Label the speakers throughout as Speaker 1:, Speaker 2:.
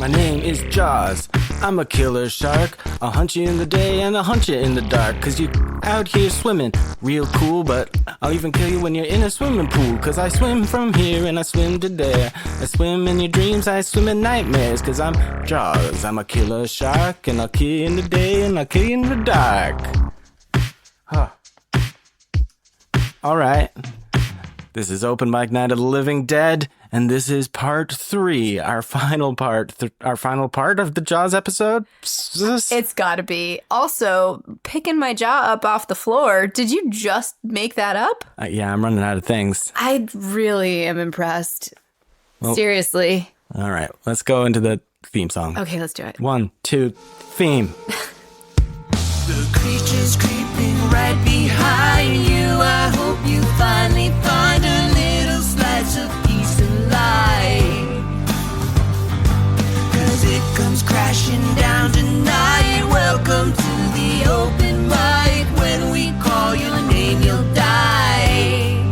Speaker 1: My name is Jaws. I'm a killer shark. I'll hunt you in the day and I'll hunt you in the dark. Cause you out here swimming real cool, but I'll even kill you when you're in a swimming pool. Cause I swim from here and I swim to there. I swim in your dreams, I swim in nightmares. Cause I'm Jaws. I'm a killer shark, and I'll kill you in the day and I'll kill you in the dark. Huh. Alright. This is Open Mic Night of the Living Dead, and this is part 3, our final part of the Jaws episode.
Speaker 2: It's gotta be. Also, picking my jaw up off the floor, did you just make that up?
Speaker 1: Yeah, I'm running out of things.
Speaker 2: I really am impressed. Well, seriously.
Speaker 1: All right, let's go into the theme song.
Speaker 2: Okay, let's do it.
Speaker 1: 1, 2, theme.
Speaker 3: The creature's creeping right behind you. I hope you finally find a little slice of peace and light. Cause it comes crashing down tonight. Welcome to the open mic. When we call your name, you'll die.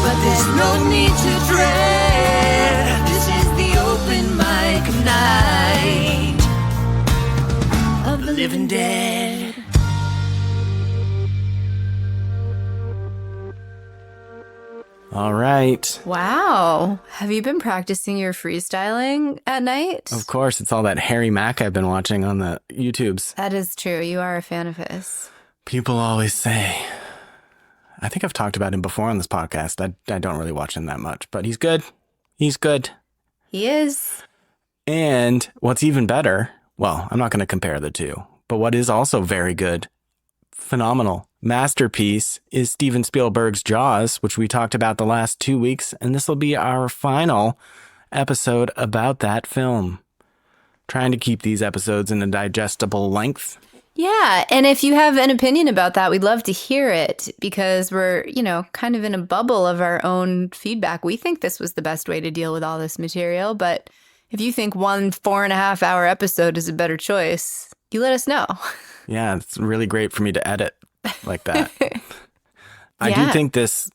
Speaker 3: But there's no need to dread. This is the open mic night of the living dead.
Speaker 1: All right.
Speaker 2: Wow. Have you been practicing your freestyling at night?
Speaker 1: Of course, it's all that Harry Mack I've been watching on the YouTubes.
Speaker 2: That is true. You are a fan of his.
Speaker 1: People always say, I think I've talked about him before on this podcast. I don't really watch him that much, but he's good. He's good.
Speaker 2: He is.
Speaker 1: And what's even better, well, I'm not going to compare the two, but what is also very good, phenomenal, masterpiece is Steven Spielberg's Jaws, which we talked about the last 2 weeks, and this will be our final episode about that film. Trying to keep these episodes in a digestible length.
Speaker 2: Yeah, and if you have an opinion about that, we'd love to hear it because we're, kind of in a bubble of our own feedback. We think this was the best way to deal with all this material, but if you think 1 4.5-hour episode is a better choice, you let us know.
Speaker 1: Yeah, it's really great for me to edit like that. I do think this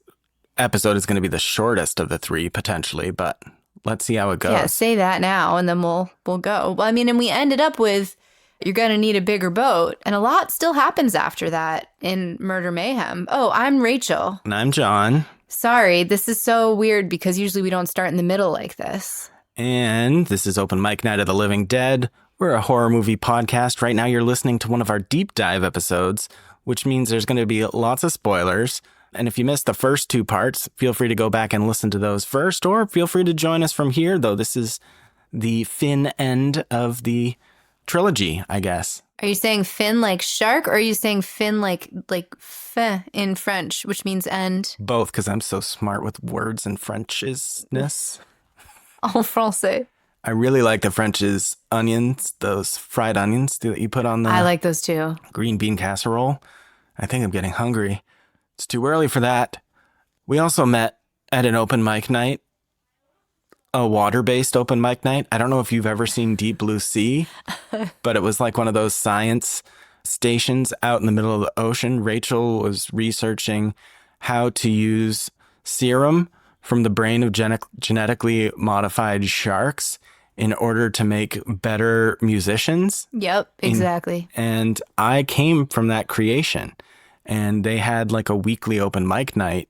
Speaker 1: episode is going to be the shortest of the 3, potentially, but let's see how it goes.
Speaker 2: Yeah, say that now, and then we'll go. Well, I mean, and we ended up with, you're going to need a bigger boat, and a lot still happens after that in Murder Mayhem. Oh, I'm Rachel.
Speaker 1: And I'm John.
Speaker 2: Sorry, this is so weird because usually we don't start in the middle like this.
Speaker 1: And this is Open Mic Night of the Living Dead. We're a horror movie podcast. Right now you're listening to one of our deep dive episodes, which means there's going to be lots of spoilers. And if you missed the first 2 parts, feel free to go back and listen to those first, or feel free to join us from here, though this is the fin end of the trilogy, I guess.
Speaker 2: Are you saying fin like shark, or are you saying fin like fin in French, which means end?
Speaker 1: Both, because I'm so smart with words and Frenchness.
Speaker 2: En français.
Speaker 1: I really like the French's onions, those fried onions that you put on the
Speaker 2: I like those too.
Speaker 1: Green bean casserole. I think I'm getting hungry. It's too early for that. We also met at an open mic night, a water-based open mic night. I don't know if you've ever seen Deep Blue Sea, but it was like one of those science stations out in the middle of the ocean. Rachel was researching how to use serum from the brain of genetically modified sharks in order to make better musicians.
Speaker 2: Yep, exactly.
Speaker 1: And I came from that creation, and they had like a weekly open mic night.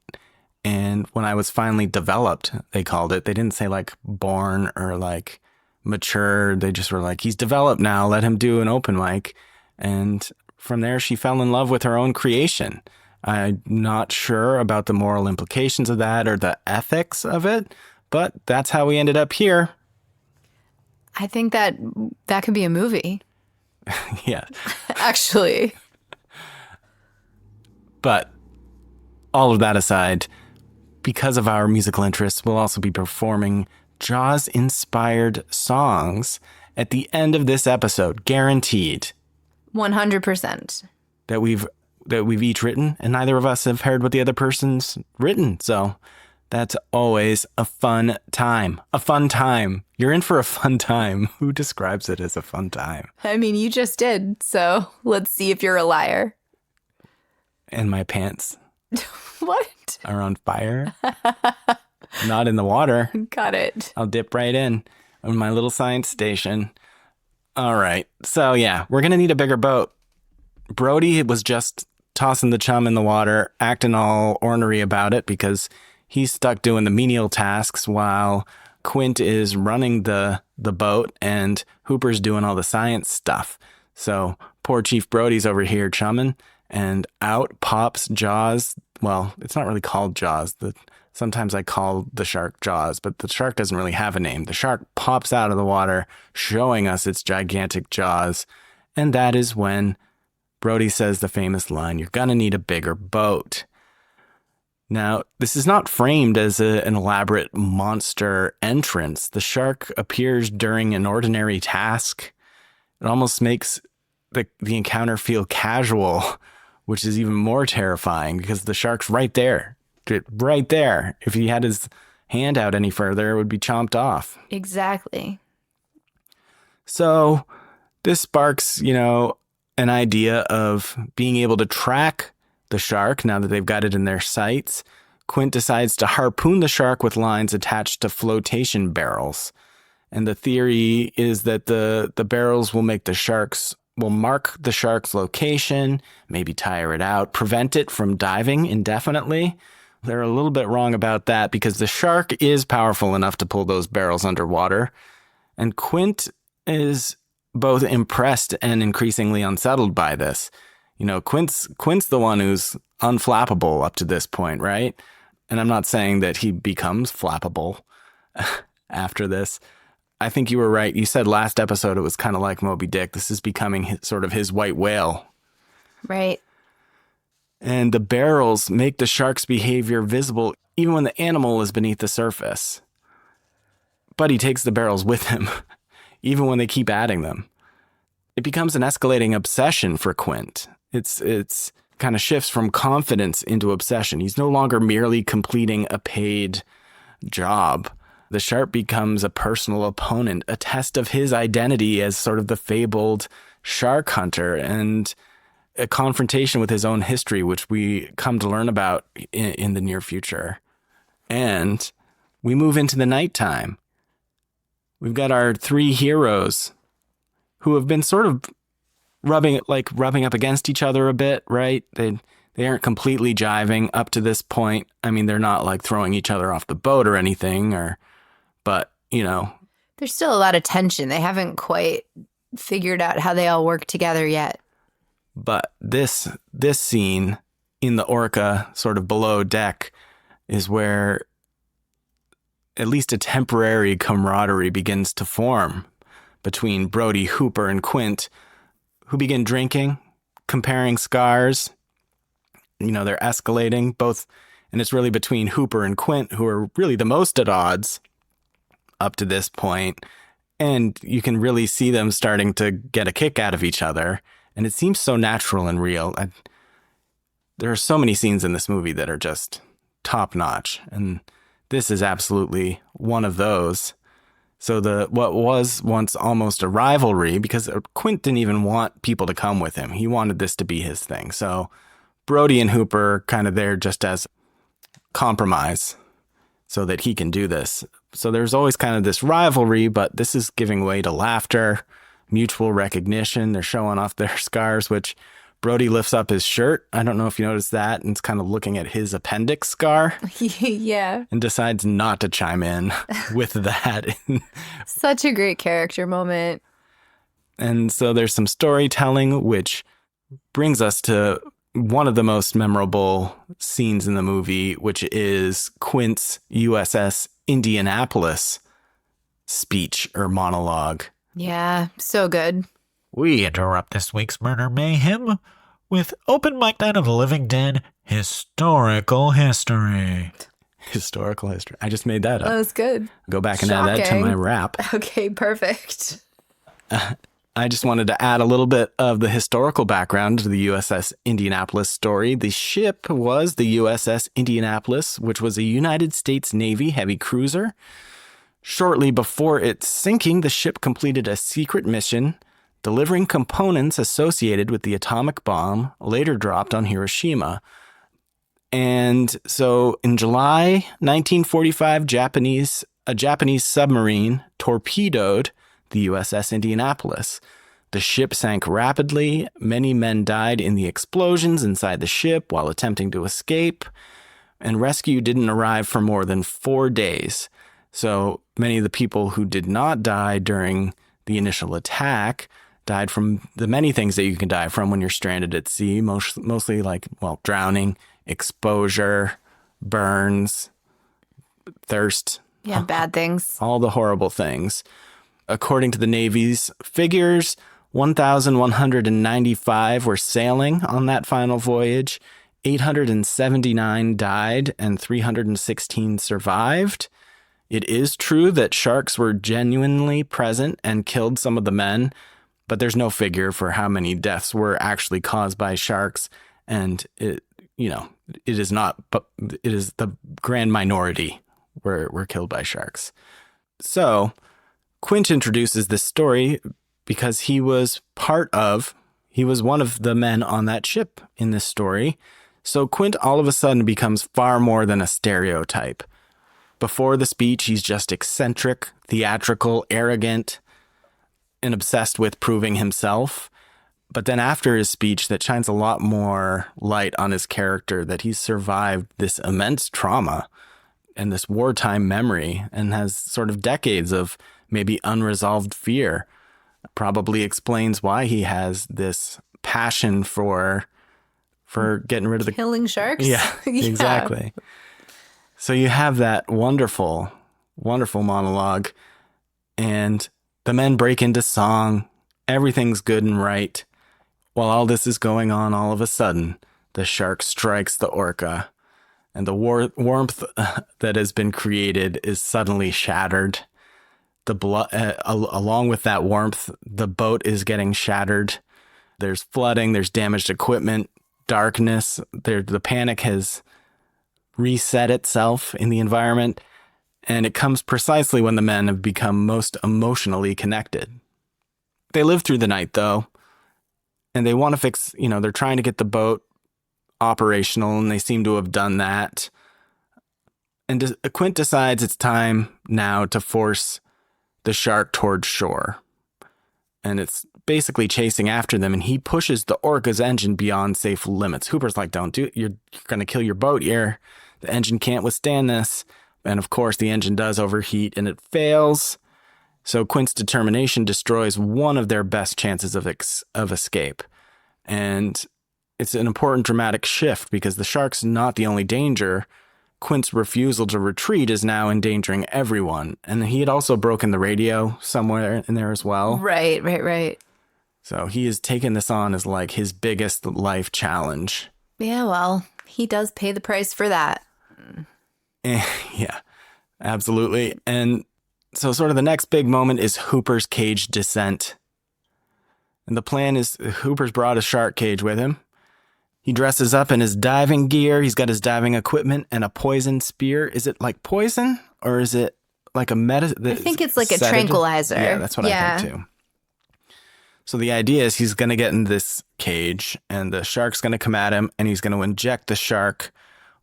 Speaker 1: And when I was finally developed, they called it, they didn't say like born or like mature. They just were like, he's developed now, let him do an open mic. And from there, she fell in love with her own creation. I'm not sure about the moral implications of that or the ethics of it, but that's how we ended up here.
Speaker 2: I think that could be a movie.
Speaker 1: Yeah.
Speaker 2: Actually.
Speaker 1: But all of that aside, because of our musical interests, we'll also be performing Jaws-inspired songs at the end of this episode, guaranteed.
Speaker 2: 100%.
Speaker 1: That we've each written, and neither of us have heard what the other person's written. So that's always a fun time. A fun time. You're in for a fun time. Who describes it as a fun time?
Speaker 2: I mean, you just did. So let's see if you're a liar.
Speaker 1: And my pants
Speaker 2: What?
Speaker 1: are on fire. Not in the water.
Speaker 2: Got it.
Speaker 1: I'll dip right in on my little science station. All right. So, yeah, we're going to need a bigger boat. Brody was just tossing the chum in the water, acting all ornery about it because he's stuck doing the menial tasks while Quint is running the boat and Hooper's doing all the science stuff. So poor Chief Brody's over here chumming, and out pops Jaws. Well, it's not really called Jaws. Sometimes I call the shark Jaws, but the shark doesn't really have a name. The shark pops out of the water, showing us its gigantic jaws. And that is when Brody says the famous line, "You're gonna need a bigger boat." Now, this is not framed as an elaborate monster entrance. The shark appears during an ordinary task. It almost makes the encounter feel casual, which is even more terrifying because the shark's right there. Right there. If he had his hand out any further, it would be chomped off.
Speaker 2: Exactly.
Speaker 1: So this sparks, an idea of being able to track the shark now that they've got it in their sights. Quint decides to harpoon the shark with lines attached to flotation barrels. And the theory is that the barrels will mark the shark's location, maybe tire it out, prevent it from diving indefinitely. They're a little bit wrong about that because the shark is powerful enough to pull those barrels underwater. And Quint is both impressed and increasingly unsettled by this. Quint's the one who's unflappable up to this point, right? And I'm not saying that he becomes flappable after this. I think you were right. You said last episode it was kind of like Moby Dick. This is becoming sort of his white whale.
Speaker 2: Right.
Speaker 1: And the barrels make the shark's behavior visible even when the animal is beneath the surface. But he takes the barrels with him, even when they keep adding them. It becomes an escalating obsession for Quint. It's kind of shifts from confidence into obsession. He's no longer merely completing a paid job. The shark becomes a personal opponent, a test of his identity as sort of the fabled shark hunter, and a confrontation with his own history, which we come to learn about in the near future. And we move into the nighttime. We've got our three heroes who have been sort of rubbing up against each other a bit, right? They aren't completely jiving up to this point. I mean, they're not like throwing each other off the boat or anything, but
Speaker 2: there's still a lot of tension. They haven't quite figured out how they all work together yet.
Speaker 1: But this scene in the Orca, sort of below deck, is where at least a temporary camaraderie begins to form between Brody, Hooper, and Quint, who begin drinking, comparing scars. They're escalating both, and it's really between Hooper and Quint, who are really the most at odds up to this point. And you can really see them starting to get a kick out of each other. And it seems so natural and real. There are so many scenes in this movie that are just top notch. And this is absolutely one of those. So what was once almost a rivalry, because Quint didn't even want people to come with him. He wanted this to be his thing. So Brody and Hooper are kind of there just as compromise so that he can do this. So there's always kind of this rivalry, but this is giving way to laughter, mutual recognition. They're showing off their scars, which Brody lifts up his shirt. I don't know if you noticed that, and it's kind of looking at his appendix scar.
Speaker 2: Yeah.
Speaker 1: And decides not to chime in with that.
Speaker 2: Such a great character moment.
Speaker 1: And so there's some storytelling, which brings us to one of the most memorable scenes in the movie, which is Quint's USS Indianapolis speech or monologue.
Speaker 2: Yeah, so good.
Speaker 4: We interrupt this week's Murder Mayhem with Open Mic Night of the Living Dead Historical History.
Speaker 1: Historical history. I just made that up.
Speaker 2: That was good.
Speaker 1: Go back and add that to my rap.
Speaker 2: Okay, perfect.
Speaker 1: I just wanted to add a little bit of the historical background to the USS Indianapolis story. The ship was the USS Indianapolis, which was a United States Navy heavy cruiser. Shortly before its sinking, the ship completed a secret mission delivering components associated with the atomic bomb later dropped on Hiroshima. And so in July 1945, a Japanese submarine torpedoed the USS Indianapolis. The ship sank rapidly. Many men died in the explosions inside the ship while attempting to escape. And rescue didn't arrive for more than 4 days. So many of the people who did not die during the initial attack died from the many things that you can die from when you're stranded at sea, mostly drowning, exposure, burns, thirst.
Speaker 2: Yeah, bad things.
Speaker 1: All the horrible things. According to the Navy's figures, 1,195 were sailing on that final voyage. 879 died and 316 survived. It is true that sharks were genuinely present and killed some of the men, but there's no figure for how many deaths were actually caused by sharks. And it is not, but it is the grand minority were killed by sharks. So Quint introduces this story because he was one of the men on that ship in this story. So Quint all of a sudden becomes far more than a stereotype. Before the speech, he's just eccentric, theatrical, arrogant, and obsessed with proving himself. But then after his speech, that shines a lot more light on his character, that he's survived this immense trauma and this wartime memory and has sort of decades of maybe unresolved fear. Probably explains why he has this passion for getting rid of the
Speaker 2: killing sharks.
Speaker 1: Yeah, exactly. So you have that wonderful, wonderful monologue, and the men break into song. Everything's good and right. While all this is going on, all of a sudden, the shark strikes the orca, and the warmth that has been created is suddenly shattered. Along with that warmth, the boat is getting shattered. There's flooding, there's damaged equipment, darkness. The panic has reset itself in the environment, and it comes precisely when the men have become most emotionally connected. They live through the night, though, and they want to fix, they're trying to get the boat operational, and they seem to have done that. And Quint decides it's time now to force the shark towards shore. And it's basically chasing after them, and he pushes the orca's engine beyond safe limits. Hooper's like, don't do it. You're going to kill your boat here. The engine can't withstand this. And of course, the engine does overheat, and it fails. So Quint's determination destroys one of their best chances of escape. And it's an important dramatic shift because the shark's not the only danger. Quint's refusal to retreat is now endangering everyone. And he had also broken the radio somewhere in there as well.
Speaker 2: Right.
Speaker 1: So he has taken this on as like his biggest life challenge.
Speaker 2: Yeah, well, he does pay the price for that.
Speaker 1: Yeah, absolutely. And so sort of the next big moment is Hooper's cage descent. And the plan is Hooper's brought a shark cage with him. He dresses up in his diving gear. He's got his diving equipment and a poison spear. Is it like poison or is it like a medicine?
Speaker 2: I think it's like a tranquilizer.
Speaker 1: Yeah, that's what I think too. So the idea is he's going to get in this cage and the shark's going to come at him and he's going to inject the shark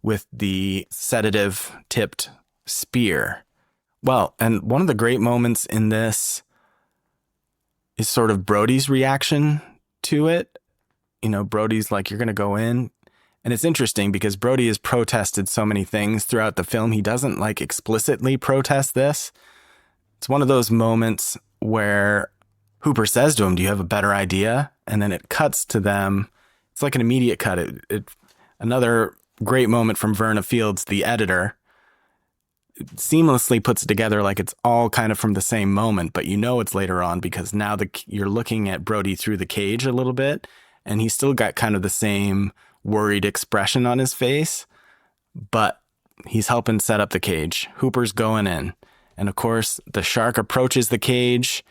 Speaker 1: with the sedative tipped spear. Well, and one of the great moments in this is sort of Brody's reaction to it. Brody's like, you're going to go in. And it's interesting because Brody has protested so many things throughout the film. He doesn't like explicitly protest this. It's one of those moments where Hooper says to him, do you have a better idea? And then it cuts to them. It's like an immediate cut. Another great moment from Verna Fields, the editor. It seamlessly puts it together like it's all kind of from the same moment, but it's later on because now you're looking at Brody through the cage a little bit. And he's still got kind of the same worried expression on his face, but he's helping set up the cage. Hooper's going in. And of course, the shark approaches the cage.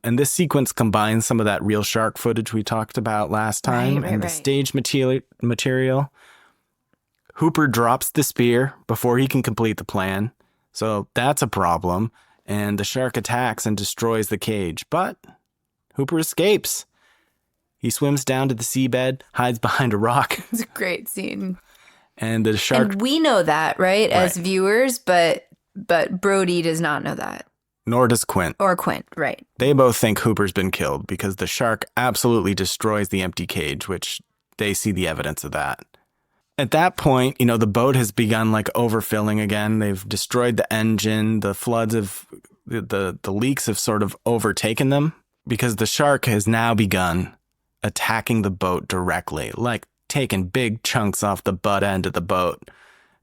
Speaker 1: And this sequence combines some of that real shark footage we talked about last time and the stage material. Hooper drops the spear before he can complete the plan. So that's a problem. And the shark attacks and destroys the cage. But Hooper escapes. He swims down to the seabed, hides behind a rock.
Speaker 2: It's a great scene.
Speaker 1: And the shark,
Speaker 2: And we know that, right? As
Speaker 1: Right.
Speaker 2: viewers, but Brody does not know that.
Speaker 1: nor does Quint.
Speaker 2: Or Quint, right.
Speaker 1: They both think Hooper's been killed because the shark absolutely destroys the empty cage, which they see the evidence of that. At that point, the boat has begun like overfilling again. They've destroyed the engine. The floods have, the leaks have sort of overtaken them because the shark has now begun attacking the boat directly, like taking big chunks off the butt end of the boat.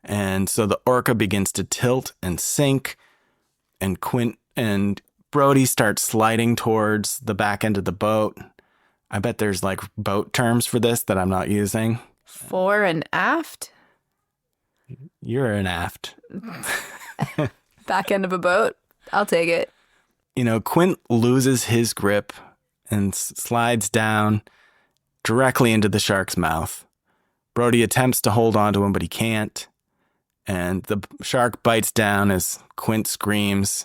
Speaker 1: And so the orca begins to tilt and sink, and Quint and Brody start sliding towards the back end of the boat. I bet there's like boat terms for this that I'm not using.
Speaker 2: Fore and aft?
Speaker 1: You're an aft.
Speaker 2: Back end of a boat? I'll take it.
Speaker 1: Quint loses his grip and slides down directly into the shark's mouth. Brody attempts to hold on to him, but he can't. And the shark bites down as Quint screams.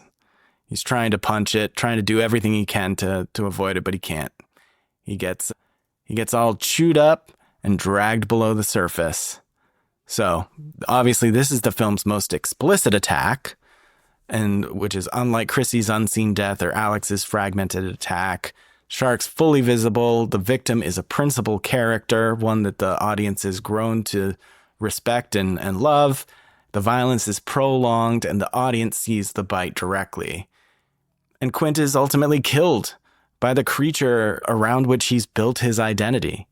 Speaker 1: He's trying to punch it, trying to do everything he can to avoid it, but he can't. He gets all chewed up and dragged below the surface. So, obviously, this is the film's most explicit attack, and which is unlike Chrissy's unseen death or Alex's fragmented attack. Shark's fully visible. The victim is a principal character, one that the audience has grown to respect and love. The violence is prolonged, and the audience sees the bite directly. And Quint is ultimately killed by the creature around which he's built his identity.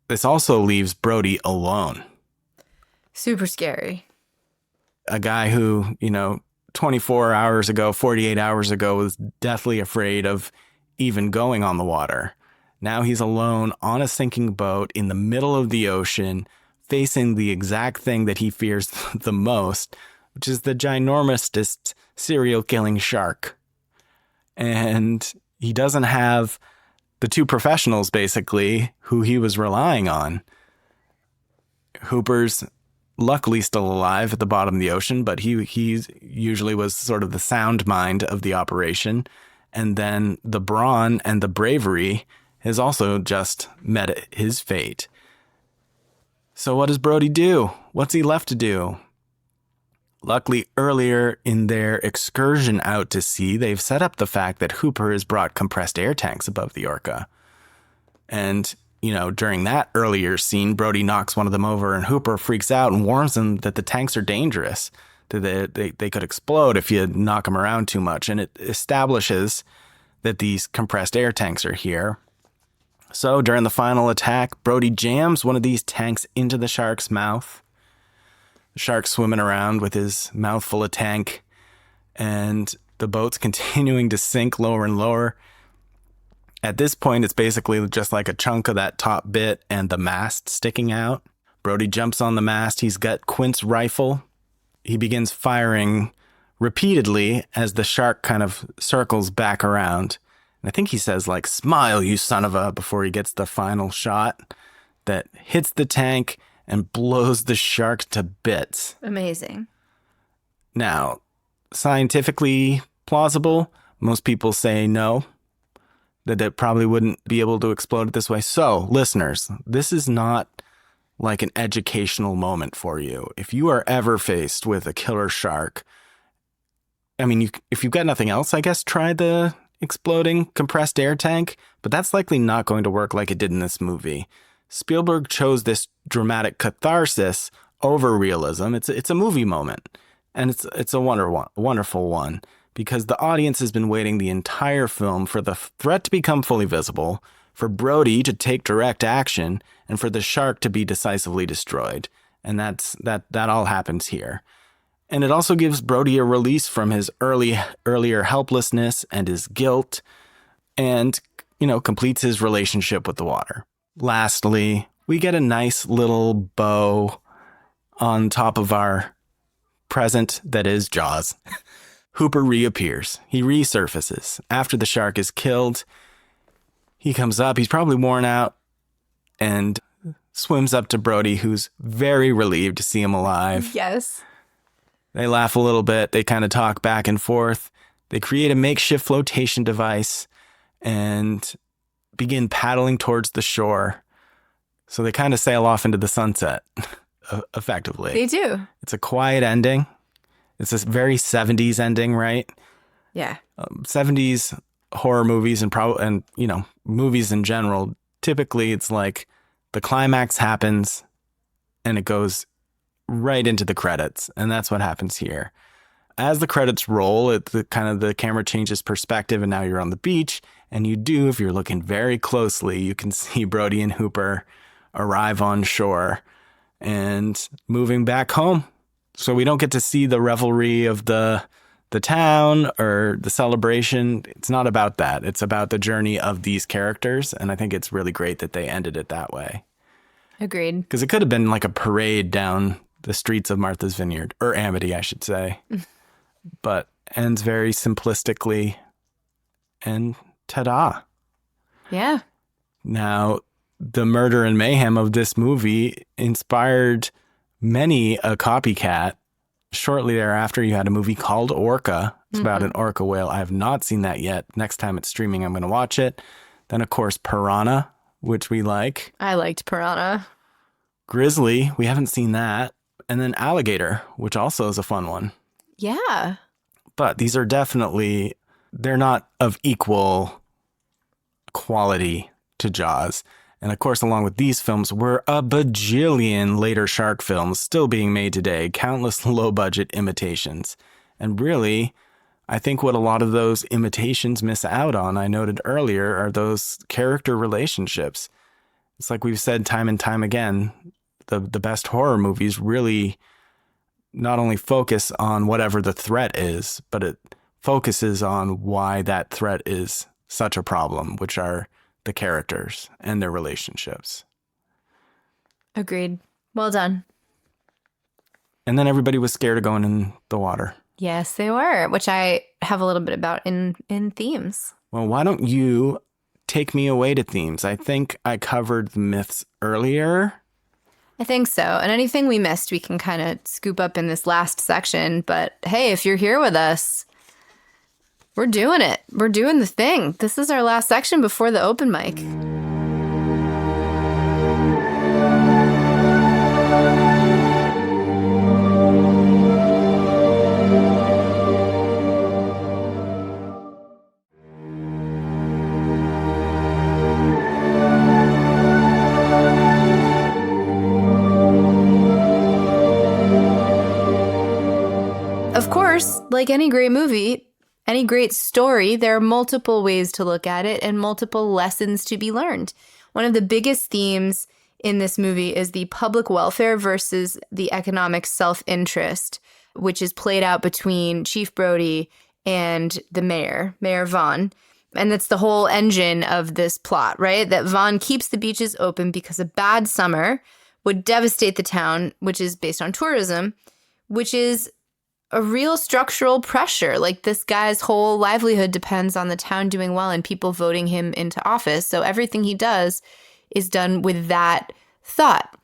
Speaker 1: This also leaves Brody alone.
Speaker 2: Super scary.
Speaker 1: A guy who, 24 hours ago, 48 hours ago, was deathly afraid of even going on the water. Now he's alone on a sinking boat in the middle of the ocean, facing the exact thing that he fears the most, which is the ginormousest serial killing shark. And he doesn't have the two professionals, basically, who he was relying on. Hooper's luckily still alive at the bottom of the ocean, but he usually was sort of the sound mind of the operation. And then the brawn and the bravery has also just met his fate. So what does Brody do? What's he left to do? Luckily, earlier in their excursion out to sea, they've set up the fact that Hooper has brought compressed air tanks above the orca. And, during that earlier scene, Brody knocks one of them over and Hooper freaks out and warns them that the tanks are dangerous, that they could explode if you knock them around too much. And it establishes that these compressed air tanks are here. So during the final attack, Brody jams one of these tanks into the shark's mouth. The shark's swimming around with his mouth full of tank, and the boat's continuing to sink lower and lower. At this point, it's basically just like a chunk of that top bit and the mast sticking out. Brody jumps on the mast. He's got Quint's rifle. He begins firing repeatedly as the shark kind of circles back around. And I think he says, like, "Smile, you son of a," before he gets the final shot that hits the tank and blows the shark to bits.
Speaker 2: Amazing.
Speaker 1: Now, scientifically plausible, most people say no, that it probably wouldn't be able to explode this way. So, listeners, this is not like an educational moment for you. If you are ever faced with a killer shark, if you've got nothing else, I guess try the exploding compressed air tank, but that's likely not going to work like it did in this movie. Spielberg chose this dramatic catharsis over realism. It's a movie moment, and it's a wonderful one, because the audience has been waiting the entire film for the threat to become fully visible, for Brody to take direct action, and for the shark to be decisively destroyed. And that all happens here. And it also gives Brody a release from his earlier helplessness and his guilt, and, completes his relationship with the water. Lastly, we get a nice little bow on top of our present that is Jaws. Hooper reappears. He resurfaces. After the shark is killed, he comes up. He's probably worn out and swims up to Brody, who's very relieved to see him alive.
Speaker 2: Yes.
Speaker 1: They laugh a little bit. They kind of talk back and forth. They create a makeshift flotation device and begin paddling towards the shore. So they kind of sail off into the sunset. effectively.
Speaker 2: They do.
Speaker 1: It's a quiet ending. It's this very 70s ending, right?
Speaker 2: Yeah.
Speaker 1: 70s horror movies and movies in general, typically it's like the climax happens and it goes right into the credits, and that's what happens here. As the credits roll, the camera changes perspective, and now you're on the beach, and if you're looking very closely, you can see Brody and Hooper arrive on shore and moving back home. So we don't get to see the revelry of the town or the celebration. It's not about that. It's about the journey of these characters, and I think it's really great that they ended it that way.
Speaker 2: Agreed.
Speaker 1: Because it could have been like a parade down the streets of Martha's Vineyard, or Amity, I should say. But ends very simplistically, and ta-da.
Speaker 2: Yeah.
Speaker 1: Now, the murder and mayhem of this movie inspired many a copycat. Shortly thereafter, you had a movie called Orca. It's about an orca whale. I have not seen that yet. Next time it's streaming, I'm going to watch it. Then, of course, Piranha, which we like.
Speaker 2: I liked Piranha.
Speaker 1: Grizzly, we haven't seen that. And then Alligator, which also is a fun one.
Speaker 2: Yeah.
Speaker 1: But these are they're not of equal quality to Jaws. And of course, along with these films were a bajillion later shark films still being made today, countless low-budget imitations. And really, I think what a lot of those imitations miss out on, I noted earlier, are those character relationships. It's like we've said time and time again, the best horror movies really not only focus on whatever the threat is, but it focuses on why that threat is such a problem, which are the characters and their relationships.
Speaker 2: Agreed. Well done.
Speaker 1: And then everybody was scared of going in the water.
Speaker 2: Yes, they were, which I have a little bit about in themes.
Speaker 1: Well, why don't you take me away to themes? I think I covered the myths earlier.
Speaker 2: I think so. And anything we missed, we can kind of scoop up in this last section. But hey, if you're here with us, we're doing it. We're doing the thing. This is our last section before the open mic. Of course, like any great movie, any great story, there are multiple ways to look at it and multiple lessons to be learned. One of the biggest themes in this movie is the public welfare versus the economic self-interest, which is played out between Chief Brody and the Mayor Vaughn. And that's the whole engine of this plot, right? That Vaughn keeps the beaches open because a bad summer would devastate the town, which is based on tourism, which is a real structural pressure. Like, this guy's whole livelihood depends on the town doing well and people voting him into office. So everything he does is done with that thought.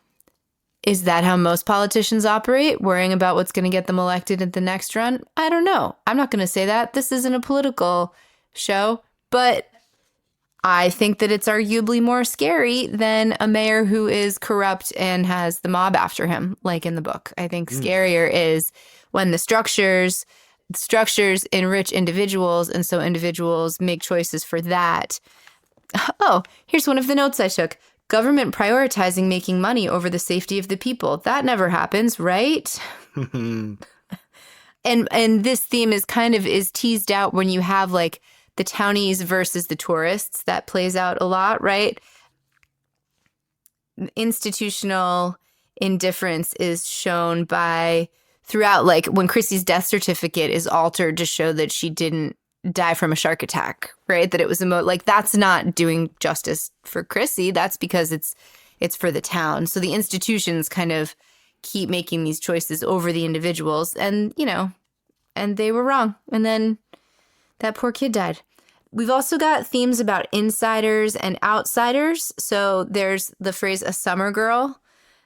Speaker 2: Is that how most politicians operate? Worrying about what's going to get them elected at the next run? I don't know. I'm not going to say that. This isn't a political show, but I think that it's arguably more scary than a mayor who is corrupt and has the mob after him, like in the book. I think scarier is when the structures enrich individuals, and so individuals make choices for that. Oh, here's one of the notes I took. Government prioritizing making money over the safety of the people. That never happens, right? And this theme is teased out when you have like the townies versus the tourists. That plays out a lot, right? Institutional indifference is shown by throughout, like when Chrissy's death certificate is altered to show that she didn't die from a shark attack, right? That it was like, that's not doing justice for Chrissy. That's because it's for the town. So the institutions kind of keep making these choices over the individuals, and and they were wrong. And then that poor kid died. We've also got themes about insiders and outsiders. So there's the phrase "a summer girl,"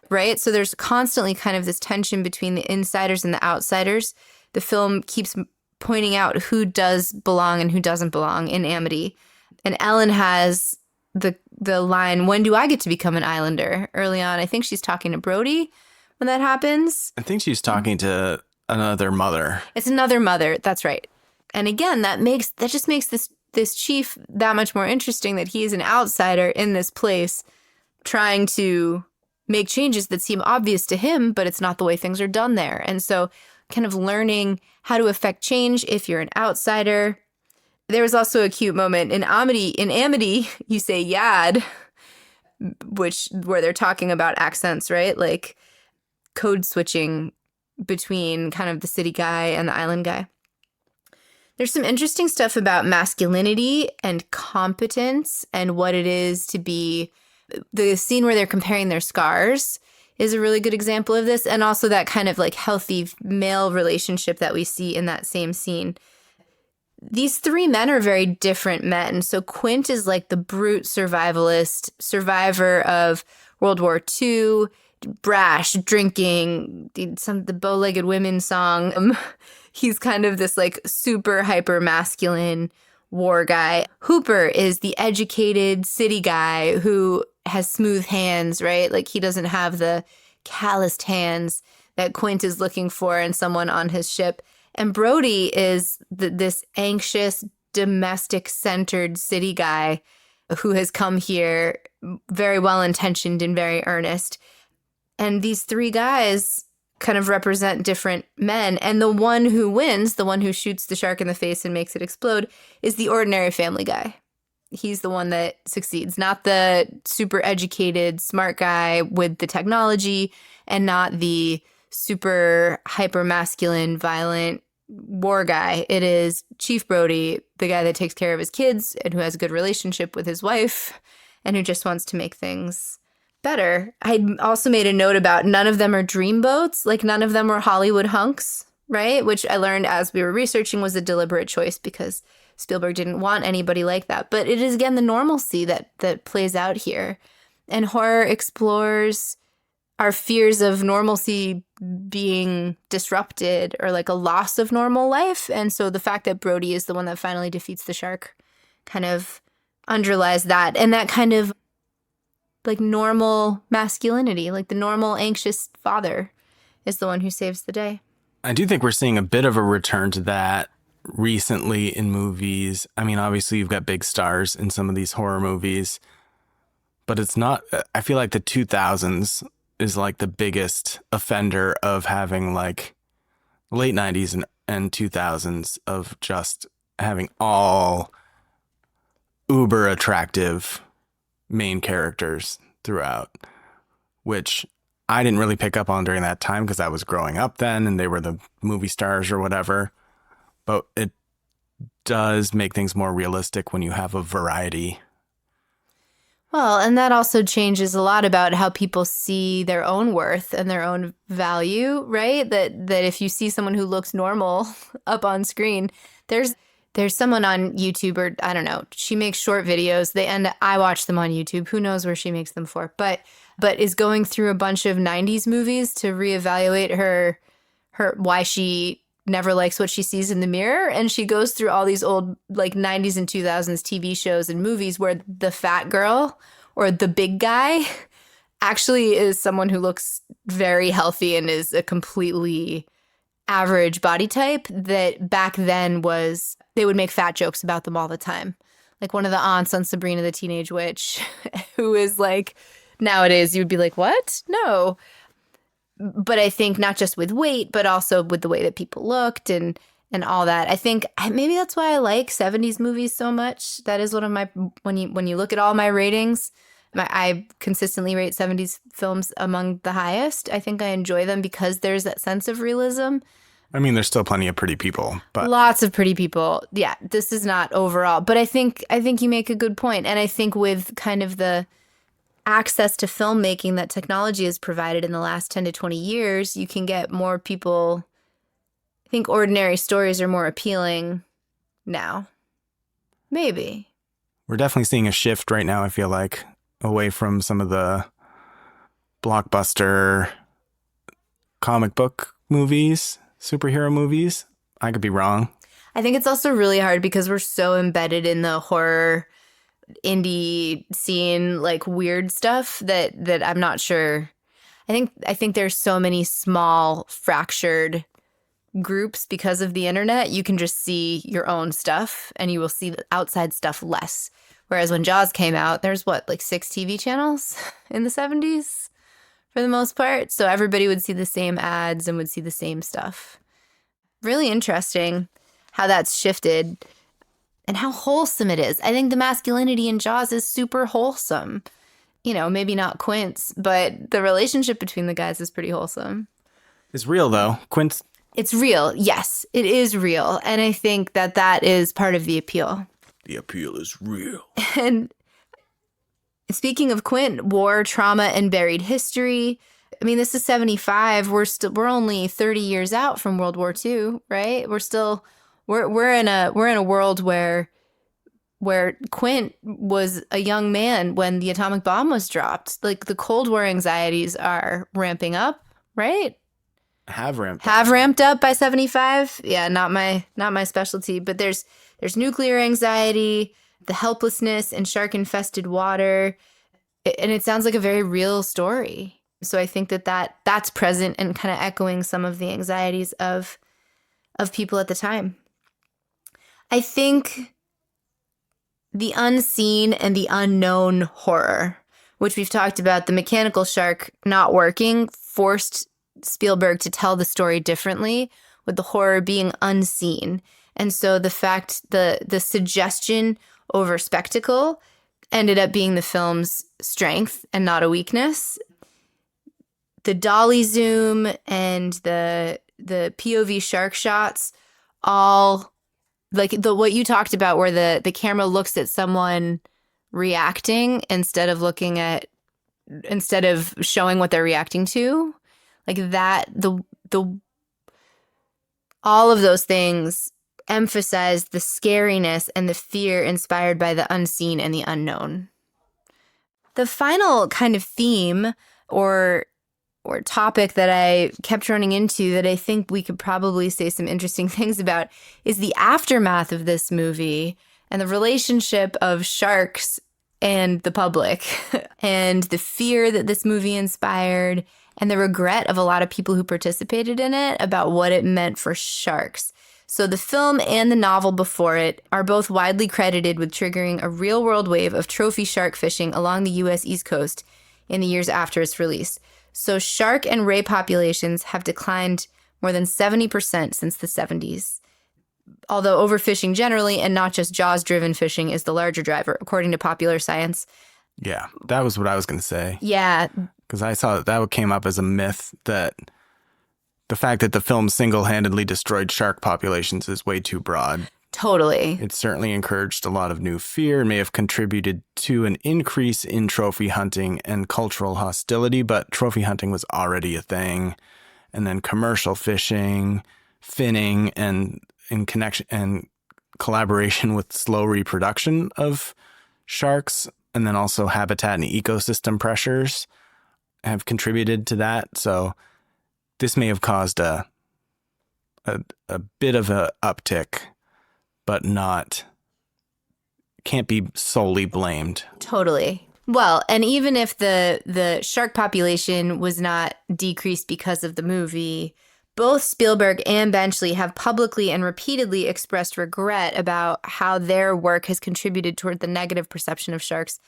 Speaker 2: right? So there's constantly kind of this tension between the insiders and the outsiders. The film keeps pointing out who does belong and who doesn't belong in Amity. And Ellen has the line, "When do I get to become an islander?" early on. I think she's talking to Brody, when that happens.
Speaker 1: I think she's talking to another mother.
Speaker 2: It's another mother. That's right. And again, that just makes this chief that much more interesting, that he is an outsider in this place trying to make changes that seem obvious to him, but it's not the way things are done there. And so kind of learning how to affect change if you're an outsider. There was also a cute moment in Amity, you say yad, where they're talking about accents, right? Like code switching between kind of the city guy and the island guy. There's some interesting stuff about masculinity and competence and what it is to be. The scene where they're comparing their scars is a really good example of this. And also that kind of like healthy male relationship that we see in that same scene. These three men are very different men. So Quint is like the brute survivalist, survivor of World War II, brash, drinking, the bow-legged women song. He's kind of this like super hyper masculine war guy. Hooper is the educated city guy who has smooth hands, right? Like he doesn't have the calloused hands that Quint is looking for in someone on his ship. And Brody is this anxious, domestic-centered city guy who has come here very well-intentioned and very earnest. And these three guys kind of represent different men. And the one who wins, the one who shoots the shark in the face and makes it explode, is the ordinary family guy. He's the one that succeeds, not the super educated, smart guy with the technology, and not the super hyper masculine, violent war guy. It is Chief Brody, the guy that takes care of his kids and who has a good relationship with his wife and who just wants to make things better. I also made a note about none of them are dreamboats. Like none of them were Hollywood hunks, right? Which I learned as we were researching was a deliberate choice because Spielberg didn't want anybody like that. But it is, again, the normalcy that plays out here. And horror explores our fears of normalcy being disrupted or like a loss of normal life. And so the fact that Brody is the one that finally defeats the shark kind of underlies that. And that kind of like normal masculinity, like the normal anxious father is the one who saves the day.
Speaker 1: I do think we're seeing a bit of a return to that recently in movies. I mean, obviously you've got big stars in some of these horror movies, but it's not, I feel like the 2000s is like the biggest offender of having like late 90s and 2000s of just having all uber attractive main characters throughout, which I didn't really pick up on during that time because I was growing up then and they were the movie stars or whatever. But it does make things more realistic when you have a variety.
Speaker 2: Well, and that also changes a lot about how people see their own worth and their own value, right? That if you see someone who looks normal up on screen, there's someone on YouTube, or I don't know, she makes short videos. I watch them on YouTube. Who knows where she makes them for? But is going through a bunch of 90s movies to reevaluate her why she never likes what she sees in the mirror. And she goes through all these old like 90s and 2000s TV shows and movies where the fat girl or the big guy actually is someone who looks very healthy and is a completely average body type, that back then they would make fat jokes about them all the time. Like one of the aunts on Sabrina the Teenage Witch, who is like, nowadays you would be like, what? No. But I think not just with weight, but also with the way that people looked and all that. I think maybe that's why I like 70s movies so much. That is one of my, when you look at all my ratings, I consistently rate 70s films among the highest. I think I enjoy them because there's that sense of realism.
Speaker 1: I mean, there's still plenty of pretty people, but
Speaker 2: lots of pretty people. Yeah, this is not overall, but I think you make a good point. And I think with kind of the access to filmmaking that technology has provided in the last 10 to 20 years, you can get more people. I think ordinary stories are more appealing now. Maybe.
Speaker 1: We're definitely seeing a shift right now, I feel like, away from some of the blockbuster comic book movies, superhero movies. I could be wrong.
Speaker 2: I think it's also really hard because we're so embedded in the horror indie scene, like weird stuff that I'm not sure. I think there's so many small fractured groups because of the internet. You can just see your own stuff and you will see the outside stuff less. Whereas when Jaws came out, there's like 6 TV channels in the 70s for the most part. So everybody would see the same ads and would see the same stuff. Really interesting how that's shifted and how wholesome it is. I think the masculinity in Jaws is super wholesome. Maybe not Quint's, but the relationship between the guys is pretty wholesome.
Speaker 1: It's real, though. Quint.
Speaker 2: It's real. Yes, it is real. And I think that is part of the appeal.
Speaker 1: The appeal is real.
Speaker 2: And speaking of Quint, war, trauma, and buried history. I mean, this is 75. We're only 30 years out from World War II, right? We're in a world where Quint was a young man when the atomic bomb was dropped. Like, the Cold War anxieties are ramping up, right?
Speaker 1: Have
Speaker 2: ramped up by 75. Yeah, not my specialty, but there's nuclear anxiety, the helplessness in shark-infested water, and it sounds like a very real story. So I think that's present and kind of echoing some of the anxieties of people at the time. I think the unseen and the unknown horror, which we've talked about, the mechanical shark not working, forced Spielberg to tell the story differently, with the horror being unseen. And so the suggestion over spectacle ended up being the film's strength and not a weakness. The dolly zoom and the POV shark shots, all like what you talked about, where the camera looks at someone reacting instead of showing what they're reacting to, like that. All of those things emphasize the scariness and the fear inspired by the unseen and the unknown. The final kind of theme or topic that I kept running into that I think we could probably say some interesting things about is the aftermath of this movie and the relationship of sharks and the public and the fear that this movie inspired and the regret of a lot of people who participated in it about what it meant for sharks. So the film and the novel before it are both widely credited with triggering a real-world wave of trophy shark fishing along the U.S. East Coast in the years after its release. So shark and ray populations have declined more than 70% since the 70s. Although overfishing generally, and not just Jaws-driven fishing, is the larger driver, according to Popular Science.
Speaker 1: Yeah, that was what I was going to say.
Speaker 2: Yeah.
Speaker 1: Because I saw that came up as a myth, that the fact that the film single-handedly destroyed shark populations is way too broad.
Speaker 2: Totally.
Speaker 1: It certainly encouraged a lot of new fear and may have contributed to an increase in trophy hunting and cultural hostility, but trophy hunting was already a thing. And then commercial fishing, finning, and in connection and collaboration with slow reproduction of sharks, and then also habitat and ecosystem pressures have contributed to that. So this may have caused a bit of a uptick, but can't be solely blamed.
Speaker 2: Totally. Well, and even if the shark population was not decreased because of the movie, both Spielberg and Benchley have publicly and repeatedly expressed regret about how their work has contributed toward the negative perception of sharks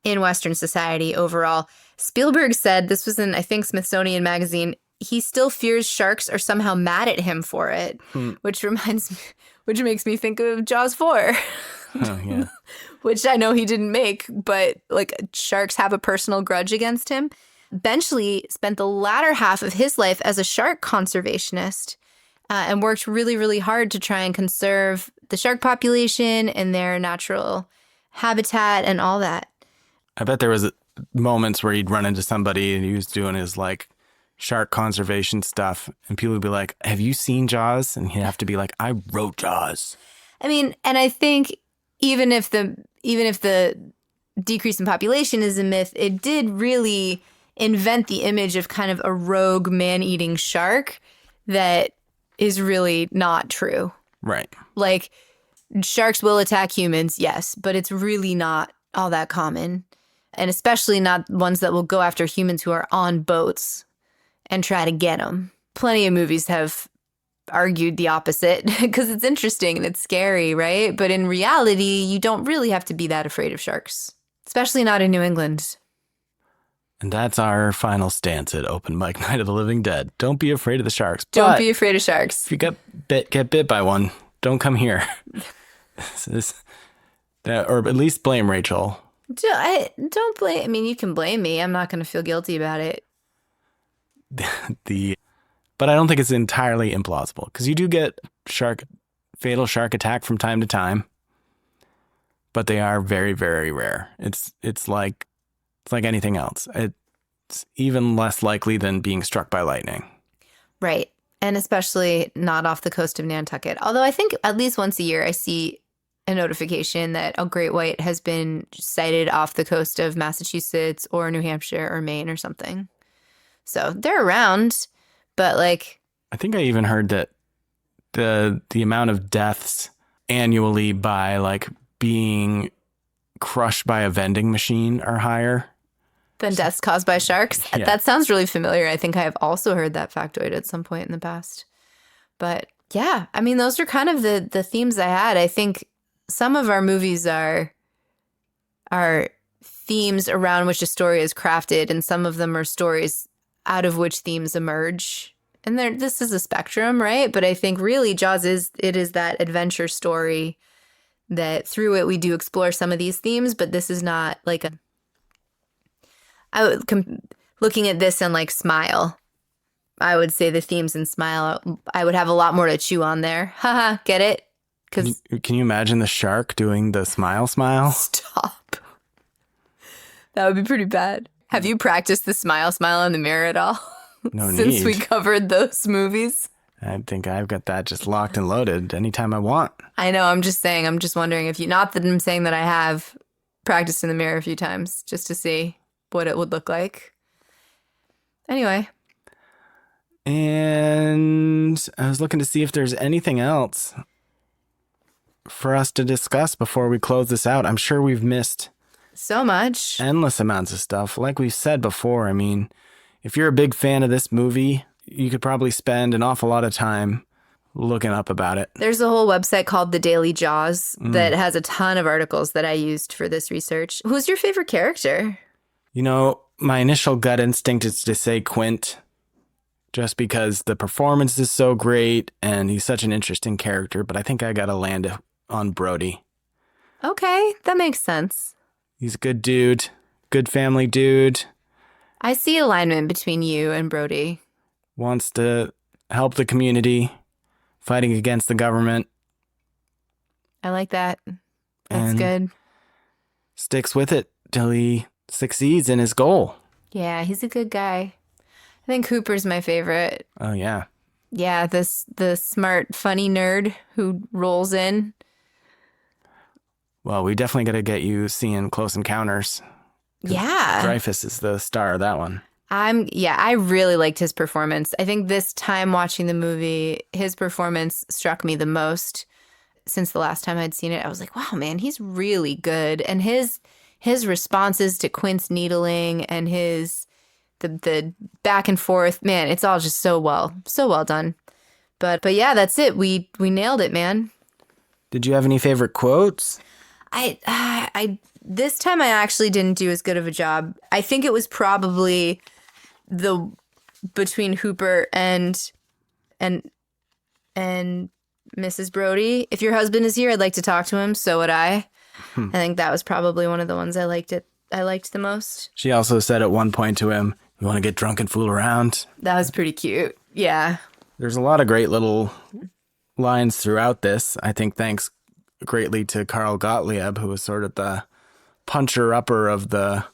Speaker 2: in Western society overall. Spielberg said, this was in, I think, Smithsonian Magazine, he still fears sharks are somehow mad at him for it, which makes me think of Jaws 4.
Speaker 1: Oh, yeah.
Speaker 2: Which I know he didn't make, but like sharks have a personal grudge against him. Benchley spent the latter half of his life as a shark conservationist and worked really, really hard to try and conserve the shark population and their natural habitat and all that.
Speaker 1: I bet there was moments where he'd run into somebody and he was doing his like shark conservation stuff, and people would be like, "Have you seen Jaws?" And he'd have to be like, "I wrote Jaws."
Speaker 2: I mean, and I think even if the decrease in population is a myth, it did really invent the image of kind of a rogue man-eating shark that is really not true.
Speaker 1: Right.
Speaker 2: Like, sharks will attack humans, yes, but it's really not all that common. And especially not ones that will go after humans who are on boats. and try to get them. Plenty of movies have argued the opposite because it's interesting and it's scary, right? But in reality, you don't really have to be that afraid of sharks, especially not in New England.
Speaker 1: And that's our final stance at Open Mic Night of the Living Dead. Don't be afraid of the sharks.
Speaker 2: Don't be afraid of sharks.
Speaker 1: If you get bit by one, don't come here. Or at least blame Rachel.
Speaker 2: Don't blame. I mean, you can blame me. I'm not going to feel guilty about it.
Speaker 1: But I don't think it's entirely implausible because you do get fatal shark attack from time to time, but they are very, very rare. It's like anything else. It's even less likely than being struck by lightning.
Speaker 2: Right. And especially not off the coast of Nantucket. Although I think at least once a year I see a notification that a great white has been sighted off the coast of Massachusetts or New Hampshire or Maine or something. So they're around, but like...
Speaker 1: I think I even heard that the amount of deaths annually by like being crushed by a vending machine are higher
Speaker 2: than deaths caused by sharks. Yeah. That sounds really familiar. I think I have also heard that factoid at some point in the past. But yeah, I mean, those are kind of the themes I had. I think some of our movies are themes around which a story is crafted, and some of them are stories out of which themes emerge. And this is a spectrum, right? But I think really Jaws is that adventure story that through it we do explore some of these themes, but this is not like looking at this and like Smile, I would say the themes in Smile, I would have a lot more to chew on there. Haha, get it?
Speaker 1: Can you imagine the shark doing the smile?
Speaker 2: Stop. That would be pretty bad. Have you practiced the smile in the mirror at all?
Speaker 1: No need.
Speaker 2: Since we covered those movies?
Speaker 1: I think I've got that just locked and loaded anytime I want.
Speaker 2: I know, I'm just saying, I'm just wondering if not that I'm saying that I have practiced in the mirror a few times just to see what it would look like. Anyway.
Speaker 1: And I was looking to see if there's anything else for us to discuss before we close this out. I'm sure we've missed
Speaker 2: so much.
Speaker 1: Endless amounts of stuff. Like we've said before, I mean, if you're a big fan of this movie, you could probably spend an awful lot of time looking up about it.
Speaker 2: There's a whole website called The Daily Jaws that has a ton of articles that I used for this research. Who's your favorite character?
Speaker 1: You know, my initial gut instinct is to say Quint, just because the performance is so great and he's such an interesting character, but I think I gotta land on Brody.
Speaker 2: Okay, that makes sense.
Speaker 1: He's a good dude, good family dude.
Speaker 2: I see alignment between you and Brody.
Speaker 1: Wants to help the community, fighting against the government.
Speaker 2: I like that. That's good.
Speaker 1: Sticks with it till he succeeds in his goal.
Speaker 2: Yeah, he's a good guy. I think Hooper's my favorite.
Speaker 1: Oh, yeah.
Speaker 2: Yeah, the smart, funny nerd who rolls in.
Speaker 1: Well, we definitely got to get you seeing Close Encounters.
Speaker 2: Yeah.
Speaker 1: Dreyfuss is the star of that one.
Speaker 2: I really liked his performance. I think this time watching the movie, his performance struck me the most since the last time I'd seen it. I was like, wow, man, he's really good. And his responses to Quint's needling and the back and forth, man, it's all just so well done. But yeah, that's it. We nailed it, man.
Speaker 1: Did you have any favorite quotes?
Speaker 2: I this time I actually didn't do as good of a job. I think it was probably between Hooper and Mrs. Brody. If your husband is here, I'd like to talk to him. So would I. I think that was probably one of the ones I liked the most.
Speaker 1: She also said at one point to him, "You want to get drunk and fool around?"
Speaker 2: That was pretty cute. Yeah.
Speaker 1: There's a lot of great little lines throughout this. I think thanks greatly to Carl Gottlieb, who was sort of the puncher-upper of the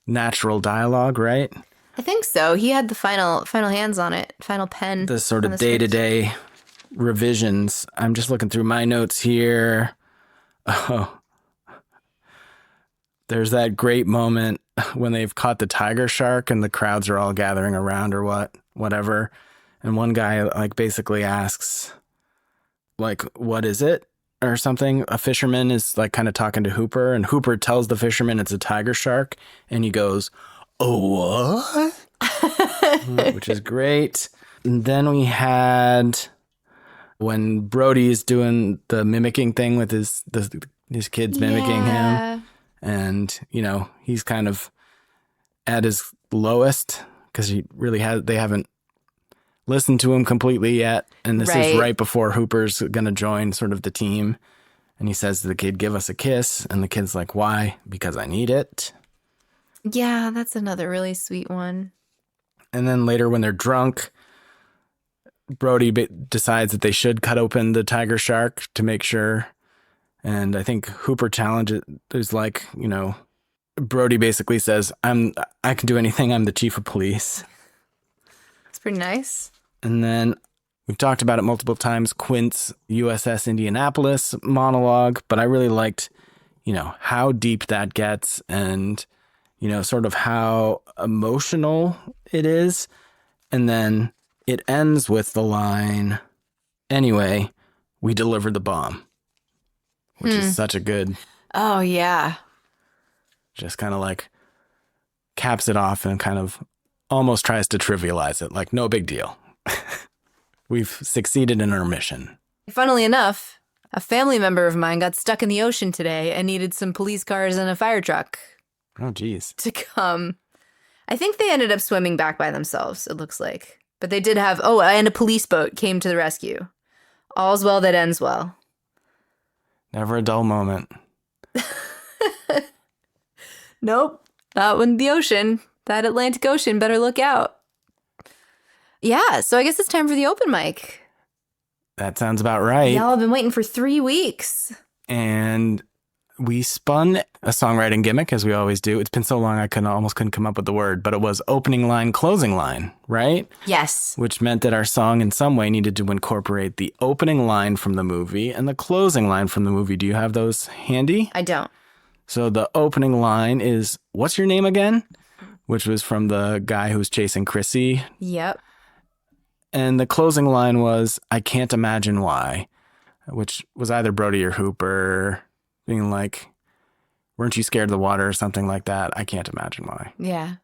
Speaker 1: natural dialogue, right?
Speaker 2: I think so. He had the final hands on it, final pen.
Speaker 1: The sort of day-to-day revisions. I'm just looking through my notes here. Oh, there's that great moment when they've caught the tiger shark and the crowds are all gathering around or whatever. And one guy like basically asks, like, what is it? Or something. A fisherman is like kind of talking to Hooper, and Hooper tells the fisherman it's a tiger shark, and he goes, "Oh, what?" which is great. And then we had when Brody is doing the mimicking thing with his kids mimicking him. And, he's kind of at his lowest because they haven't listened to him completely yet. And this is right before Hooper's going to join sort of the team. And he says to the kid, give us a kiss. And the kid's like, why? Because I need it.
Speaker 2: Yeah, that's another really sweet one.
Speaker 1: And then later when they're drunk, Brody decides that they should cut open the tiger shark to make sure. And I think Hooper challenges, there's like, Brody basically says, I can do anything. I'm the chief of police.
Speaker 2: It's pretty nice.
Speaker 1: And then we've talked about it multiple times, Quint's USS Indianapolis monologue, but I really liked, how deep that gets and, sort of how emotional it is. And then it ends with the line, anyway, we delivered the bomb, which is such a good.
Speaker 2: Oh, yeah.
Speaker 1: Just kind of like caps it off and kind of almost tries to trivialize it. Like, no big deal. We've succeeded in our mission.
Speaker 2: Funnily enough, a family member of mine got stuck in the ocean today and needed some police cars and a fire truck.
Speaker 1: Oh, geez.
Speaker 2: To come. I think they ended up swimming back by themselves, it looks like. But they did have, and a police boat came to the rescue. All's well that ends well.
Speaker 1: Never a dull moment.
Speaker 2: Nope, not in the ocean. That Atlantic Ocean, better look out. Yeah, so I guess it's time for the open mic.
Speaker 1: That sounds about right.
Speaker 2: Y'all have been waiting for 3 weeks.
Speaker 1: And we spun a songwriting gimmick, as we always do. It's been so long I almost couldn't come up with the word, but it was opening line, closing line, right?
Speaker 2: Yes.
Speaker 1: Which meant that our song in some way needed to incorporate the opening line from the movie and the closing line from the movie. Do you have those handy?
Speaker 2: I don't.
Speaker 1: So the opening line is, what's your name again? Which was from the guy who was chasing Chrissy.
Speaker 2: Yep.
Speaker 1: And the closing line was, I can't imagine why, which was either Brody or Hooper being like, weren't you scared of the water or something like that? I can't imagine why.
Speaker 2: Yeah.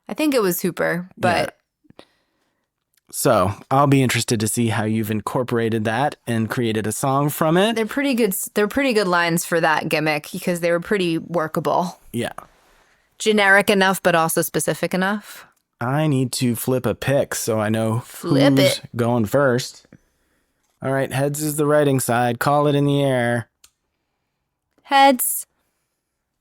Speaker 2: I think it was Hooper, but...
Speaker 1: Yeah. So I'll be interested to see how you've incorporated that and created a song from it.
Speaker 2: They're pretty good lines for that gimmick because they were pretty workable.
Speaker 1: Yeah.
Speaker 2: Generic enough, but also specific enough.
Speaker 1: I need to flip a pick so I know
Speaker 2: Flip
Speaker 1: who's
Speaker 2: it.
Speaker 1: going first. All right, heads is the writing side. Call it in the air.
Speaker 2: Heads.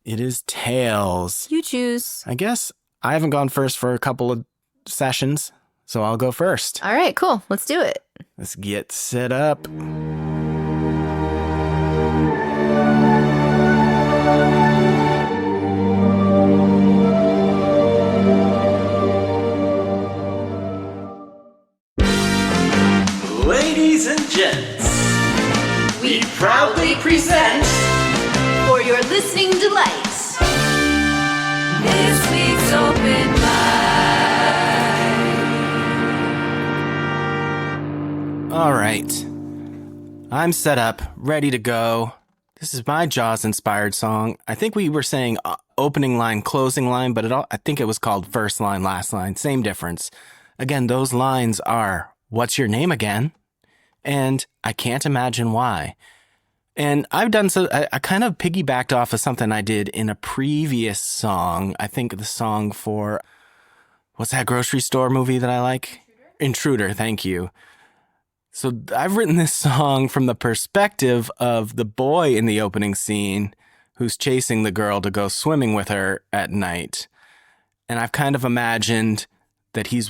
Speaker 1: It is tails.
Speaker 2: You choose.
Speaker 1: I guess I haven't gone first for a couple of sessions, so I'll go first.
Speaker 2: All right, cool. Let's do it.
Speaker 1: Let's get set up.
Speaker 3: Ladies and gents, we proudly present
Speaker 2: For your listening delights,
Speaker 3: this week's open mic.
Speaker 1: All right. I'm set up, ready to go. This is my Jaws-inspired song. I think we were saying opening line, closing line, but I think it was called first line, last line. Same difference. Again, those lines are, what's your name again? And I can't imagine why. And I've done so, I kind of piggybacked off of something I did in a previous song. I think the song for, what's that grocery store movie that I like? Intruder, thank you. So I've written this song from the perspective of the boy in the opening scene who's chasing the girl to go swimming with her at night. And I've kind of imagined that he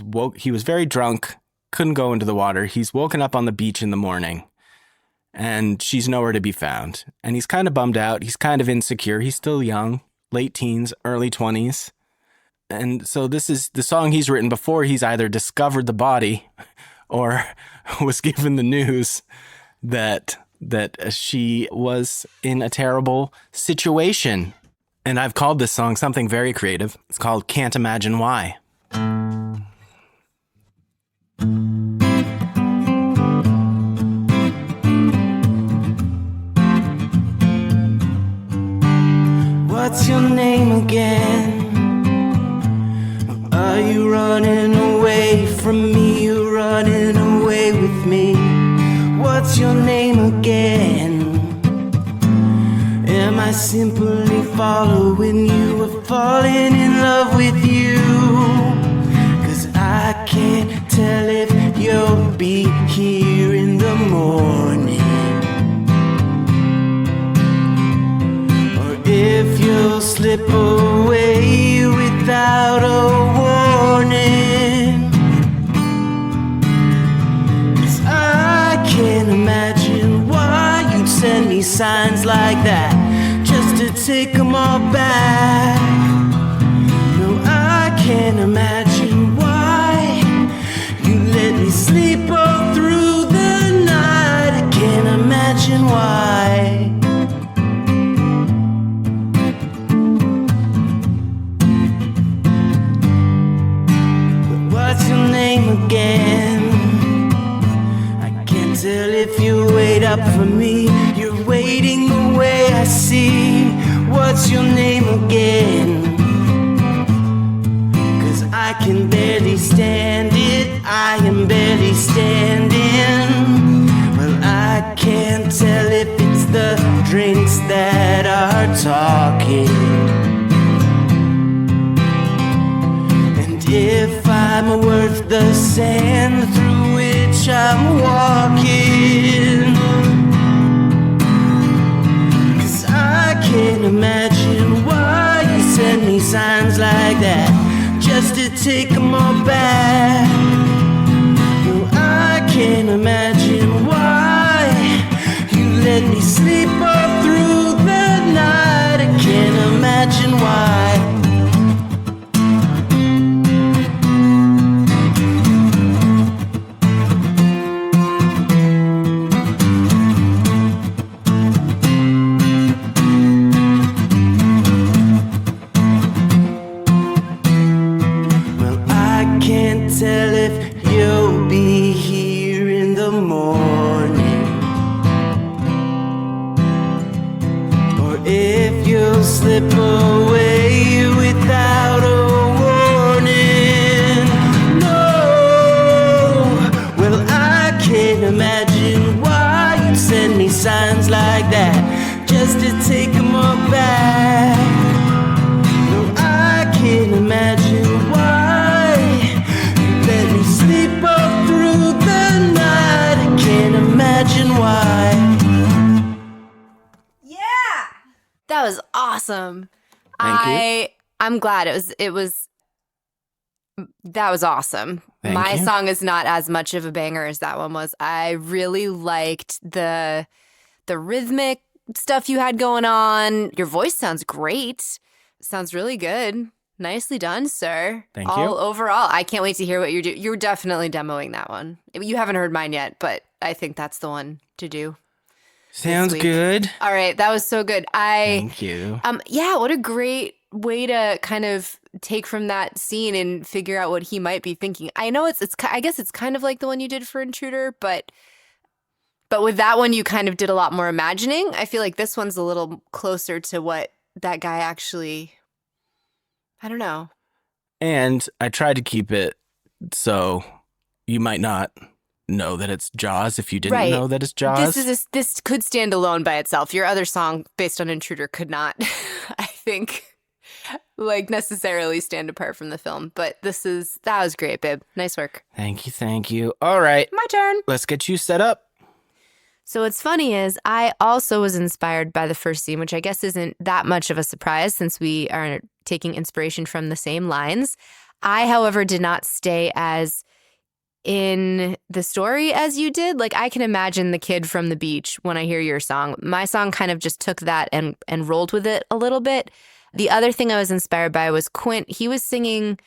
Speaker 1: was very drunk, couldn't go into the water. He's woken up on the beach in the morning and she's nowhere to be found. And he's kind of bummed out. He's kind of insecure. He's still young, late teens, early 20s. And so this is the song he's written before he's either discovered the body or was given the news that she was in a terrible situation. And I've called this song something very creative. It's called Can't Imagine Why.
Speaker 3: What's your name again? Are you running away? away from me, you're running away with me. What's your name again? Am I simply following you or falling in love with you? 'Cause I can't tell if you'll be here in the morning, or if you'll slip away without a warning. 'Cause I can't imagine why you'd send me signs like that just to take them all back. No, I can't imagine why you let me sleep all through the night. I can't imagine why. What's your name again? I can't tell if you wait up for me. You're waiting the way I see. What's your name again? 'Cause I can barely stand it. I am barely standing. Well, I can't tell if it's the drinks that are talking, if I'm worth the sand through which I'm walking. 'Cause I can't imagine why you send me signs like that just to take them all back. No, I can't imagine why you let me sleep all through the night. I can't imagine why. Tell if you'll be here in the morning, or if you'll slip away without a warning. No, well, I can't imagine why you'd send me signs like that just to take them all back. No, I can't imagine why sleep all through the night. I can't imagine why.
Speaker 2: Yeah, that was awesome.
Speaker 1: Thank you.
Speaker 2: I'm glad it was that was awesome.
Speaker 1: Thank
Speaker 2: My
Speaker 1: you.
Speaker 2: song is not as much of a banger as that one was. I really liked the rhythmic stuff you had going on. Your voice sounds great. Sounds really good. Nicely done, sir.
Speaker 1: Thank you.
Speaker 2: All overall, I can't wait to hear what you're doing. You're definitely demoing that one. You haven't heard mine yet, but I think that's the one to do.
Speaker 1: Sounds
Speaker 2: week.
Speaker 1: good.
Speaker 2: All right, that was so good.
Speaker 1: Thank you.
Speaker 2: Yeah, what a great way to kind of take from that scene and figure out what he might be thinking. I know it's I guess it's kind of like the one you did for Intruder, but with that one you kind of did a lot more imagining. I feel like this one's a little closer to what that guy actually, I don't know.
Speaker 1: And I tried to keep it so you might not know that it's Jaws if you didn't know that it's Jaws.
Speaker 2: This could stand alone by itself. Your other song based on Intruder could not, I think, like necessarily stand apart from the film. But that was great, babe. Nice work.
Speaker 1: Thank you. All right.
Speaker 2: My turn.
Speaker 1: Let's get you set up.
Speaker 2: So what's funny is I also was inspired by the first scene, which I guess isn't that much of a surprise since we are taking inspiration from the same lines. I, however, did not stay as in the story as you did. Like, I can imagine the kid from the beach when I hear your song. My song kind of just took that and rolled with it a little bit. The other thing I was inspired by was Quint. He was singing,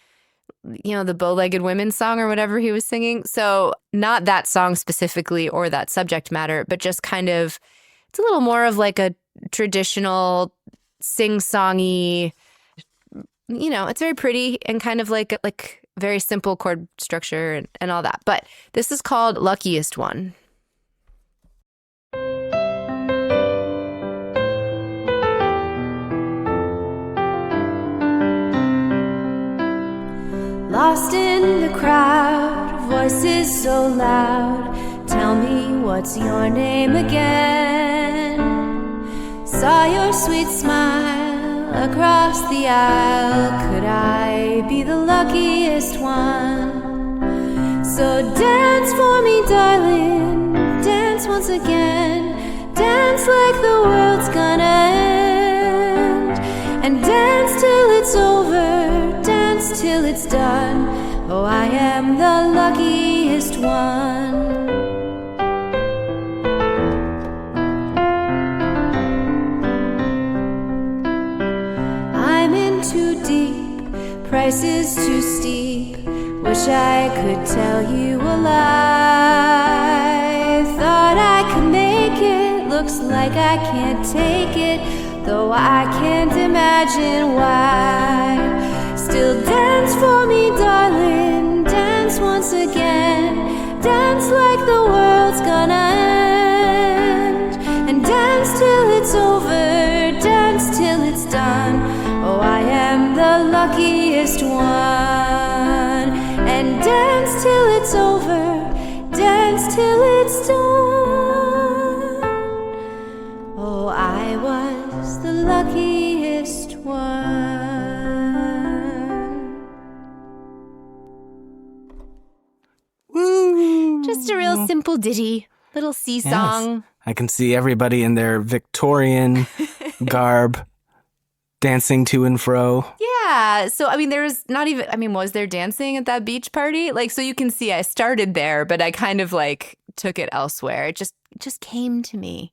Speaker 2: the bow-legged women song or whatever he was singing. So not that song specifically or that subject matter, but just kind of, it's a little more of like a traditional sing-songy, it's very pretty and kind of like very simple chord structure and all that. But this is called Luckiest One.
Speaker 5: Lost in the crowd, voice is so loud. Tell me, what's your name again? Saw your sweet smile across the aisle. Could I be the luckiest one? So dance for me, darling. Dance once again. Dance like the world's gonna end. And dance till it's over. Dance till it's done. Oh, I am the luckiest one. I'm in too deep, price is too steep. Wish I could tell you a lie. Thought I could make it, looks like I can't take it, though I can't imagine why. Still dance for me, darling, dance once again. Dance like the world's gonna end. And dance till it's over, dance till it's done. Oh, I am the luckiest one. And dance till it's over, dance till it's done. Oh, I was the luckiest one.
Speaker 2: Just a real simple ditty, little sea song.
Speaker 1: Yes. I can see everybody in their Victorian garb dancing to and fro.
Speaker 2: Yeah. So, I mean, there was not even, I mean, was there dancing at that beach party? Like, so you can see I started there, but I kind of like took it elsewhere. It just came to me.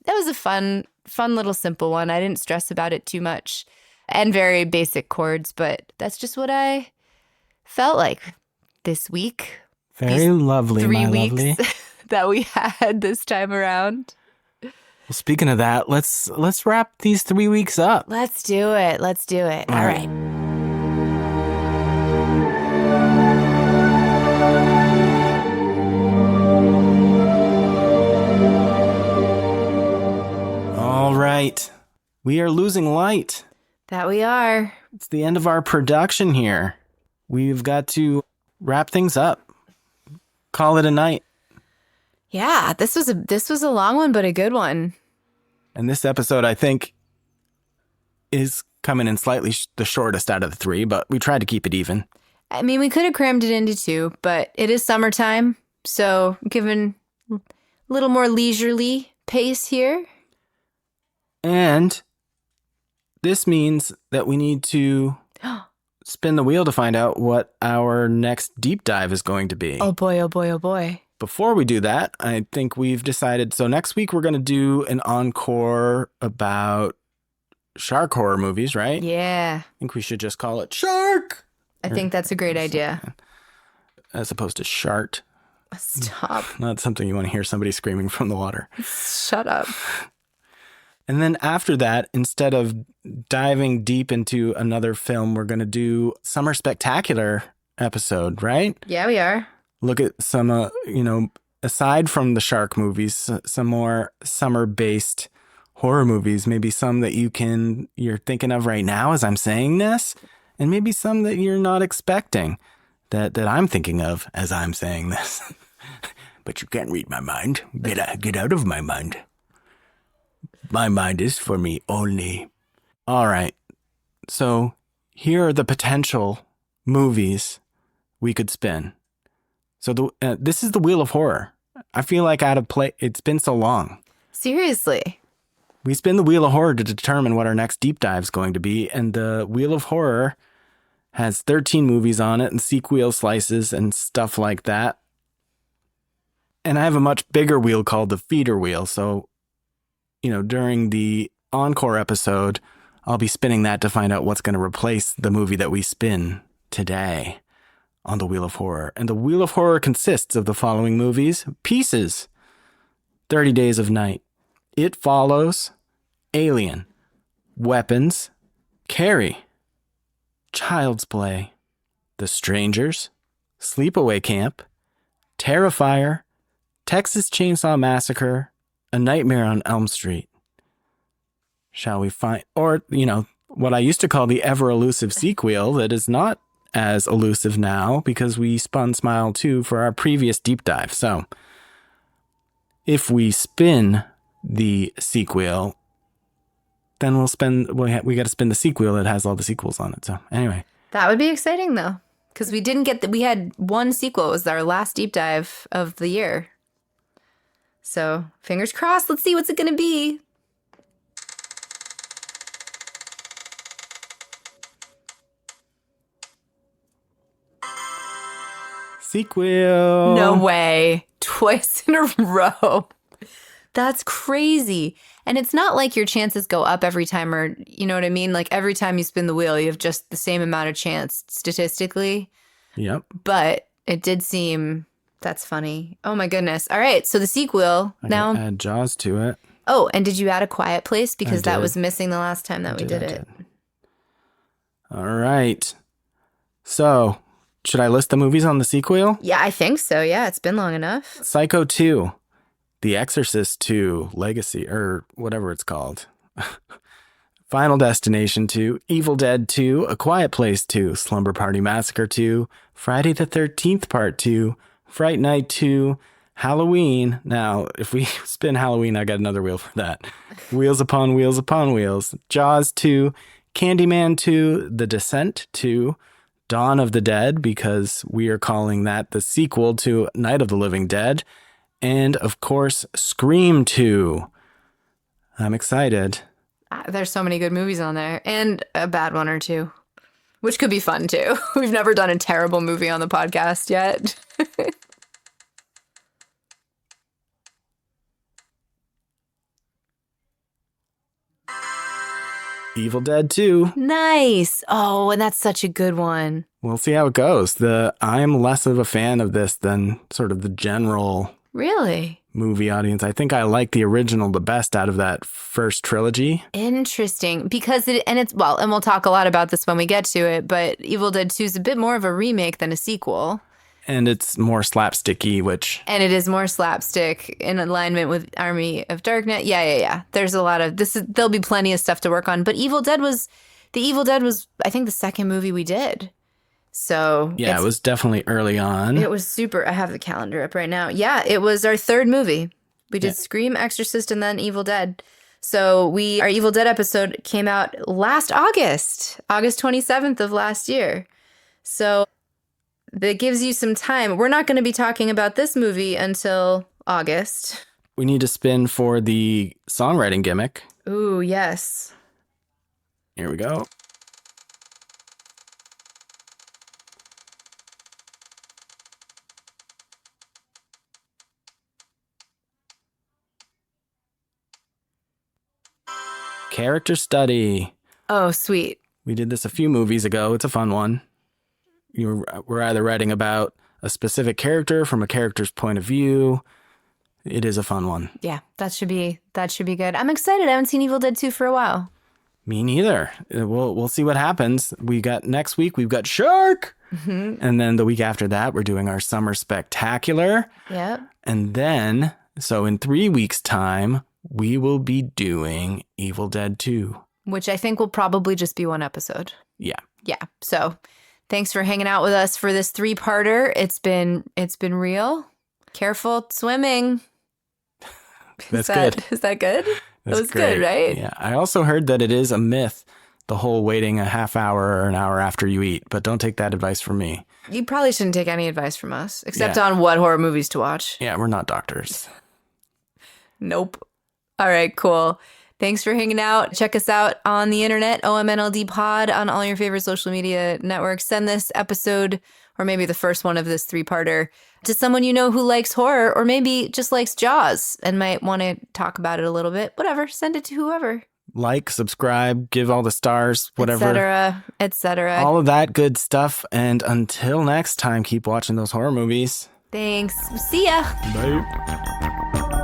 Speaker 2: That was a fun little simple one. I didn't stress about it too much and very basic chords, but that's just what I felt like this week.
Speaker 1: Very lovely,
Speaker 2: 3
Speaker 1: my
Speaker 2: weeks
Speaker 1: lovely.
Speaker 2: that we had this time around.
Speaker 1: Well, speaking of that, let's wrap these 3 weeks up.
Speaker 2: Let's do it. Let's do it. All right.
Speaker 1: All right. We are losing light.
Speaker 2: That we are.
Speaker 1: It's the end of our production here. We've got to wrap things up. Call it a night.
Speaker 2: Yeah, this was a long one, but a good one.
Speaker 1: And this episode, I think, is coming in slightly the shortest out of the 3, but we tried to keep it even.
Speaker 2: I mean, we could have crammed it into 2, but it is summertime, so given a little more leisurely pace here.
Speaker 1: And this means that we need to spin the wheel to find out what our next deep dive is going to be.
Speaker 2: Oh boy, oh boy, oh boy.
Speaker 1: Before we do that, I think we've decided, so next week we're going to do an encore about shark horror movies, right?
Speaker 2: Yeah.
Speaker 1: I think we should just call it Shark!
Speaker 2: I think that's a great idea.
Speaker 1: As opposed to Shart.
Speaker 2: Stop.
Speaker 1: Not something you want to hear somebody screaming from the water.
Speaker 2: Shut up.
Speaker 1: And then after that, instead of diving deep into another film, we're going to do Summer Spectacular episode, right?
Speaker 2: Yeah, we are.
Speaker 1: Look at some, aside from the shark movies, some more summer-based horror movies, maybe some that you're thinking of right now as I'm saying this, and maybe some that you're not expecting that I'm thinking of as I'm saying this. But you can't read my mind. Get out of my mind. My mind is for me only. All right. So here are the potential movies we could spin. So this is the Wheel of Horror. I feel like it's been so long.
Speaker 2: Seriously.
Speaker 1: We spin the Wheel of Horror to determine what our next deep dive is going to be. And the Wheel of Horror has 13 movies on it and sequel slices and stuff like that. And I have a much bigger wheel called the feeder wheel. So, during the encore episode, I'll be spinning that to find out what's going to replace the movie that we spin today on the Wheel of Horror. And the Wheel of Horror consists of the following movies. Pieces. 30 Days of Night. It Follows. Alien. Weapons. Carrie. Child's Play. The Strangers. Sleepaway Camp. Terrifier. Texas Chainsaw Massacre. A Nightmare on Elm Street. Shall we find, or, what I used to call the ever elusive sequel that is not as elusive now because we spun Smile 2 for our previous deep dive. So if we spin the sequel, then we got to spin the sequel that has all the sequels on it. So anyway.
Speaker 2: That would be exciting, though, because we didn't get we had one sequel. It was our last deep dive of the year. So fingers crossed. Let's see what's it going to be.
Speaker 1: Sequel.
Speaker 2: No way. Twice in a row. That's crazy. And it's not like your chances go up every time, or you know what I mean? Like every time you spin the wheel, you have just the same amount of chance statistically.
Speaker 1: Yep.
Speaker 2: But it did seem, that's funny. Oh my goodness. All right. So the sequel now.
Speaker 1: Add Jaws to it.
Speaker 2: Oh, and did you add A Quiet Place? Because that
Speaker 1: did.
Speaker 2: was missing the last time that we did
Speaker 1: I
Speaker 2: it.
Speaker 1: All right. So, should I list the movies on the sequel?
Speaker 2: Yeah, I think so. Yeah, it's been long enough.
Speaker 1: Psycho 2, The Exorcist 2, Legacy, or whatever it's called. Final Destination 2, Evil Dead 2, A Quiet Place 2, Slumber Party Massacre 2, Friday the 13th Part 2, Fright Night 2, Halloween. Now, if we spin Halloween, I got another wheel for that. Wheels Upon Wheels Upon Wheels, Jaws 2, Candyman 2, The Descent 2, Dawn of the Dead, because we are calling that the sequel to Night of the Living Dead, and of course, Scream 2. I'm excited.
Speaker 2: There's so many good movies on there, and a bad one or two, which could be fun too. We've never done a terrible movie on the podcast yet.
Speaker 1: Evil Dead 2.
Speaker 2: Nice. Oh, and that's such a good one.
Speaker 1: We'll see how it goes. I'm less of a fan of this than sort of the general
Speaker 2: Really?
Speaker 1: movie audience. I think I like the original the best out of that first trilogy.
Speaker 2: Interesting. Because and we'll talk a lot about this when we get to it, but Evil Dead 2 is a bit more of a remake than a sequel.
Speaker 1: And it's more slapsticky, which...
Speaker 2: And it is more slapstick in alignment with Army of Darkness. Yeah. There's a lot of... There'll be plenty of stuff to work on. But The Evil Dead was, I think, the second movie we did. So...
Speaker 1: Yeah, it was definitely early on.
Speaker 2: It was super... I have the calendar up right now. Yeah, it was our third movie. We did Scream, Exorcist, and then Evil Dead. So our Evil Dead episode came out last August 27th of last year. So... that gives you some time. We're not going to be talking about this movie until August.
Speaker 1: We need to spin for the songwriting gimmick.
Speaker 2: Ooh, yes.
Speaker 1: Here we go. Character study.
Speaker 2: Oh, sweet.
Speaker 1: We did this a few movies ago. It's a fun one. We're either writing about a specific character from a character's point of view. It is a fun one.
Speaker 2: Yeah, that should be good. I'm excited. I haven't seen Evil Dead 2 for a while.
Speaker 1: Me neither. We'll see what happens. Next week we've got Shark. Mm-hmm. And then the week after that we're doing our summer spectacular.
Speaker 2: Yep.
Speaker 1: And then so in 3 weeks time we will be doing Evil Dead 2,
Speaker 2: which I think will probably just be one episode.
Speaker 1: Yeah.
Speaker 2: So thanks for hanging out with us for this 3-parter. It's been real. Careful swimming.
Speaker 1: That's good.
Speaker 2: Is that good?
Speaker 1: That's
Speaker 2: that was
Speaker 1: great.
Speaker 2: good, right?
Speaker 1: Yeah. I also heard that it is a myth, the whole waiting a half hour or an hour after you eat, but don't take that advice from me.
Speaker 2: You probably shouldn't take any advice from us, except on what horror movies to watch.
Speaker 1: Yeah, we're not doctors.
Speaker 2: Nope. All right, cool. Thanks for hanging out. Check us out on the internet, OMNLD Pod, on all your favorite social media networks. Send this episode, or maybe the first one of this 3-parter, to someone you know who likes horror, or maybe just likes Jaws and might want to talk about it a little bit. Whatever, send it to whoever.
Speaker 1: Like, subscribe, give all the stars, whatever.
Speaker 2: Et cetera.
Speaker 1: All of that good stuff. And until next time, keep watching those horror movies.
Speaker 2: Thanks. See ya.
Speaker 1: Bye.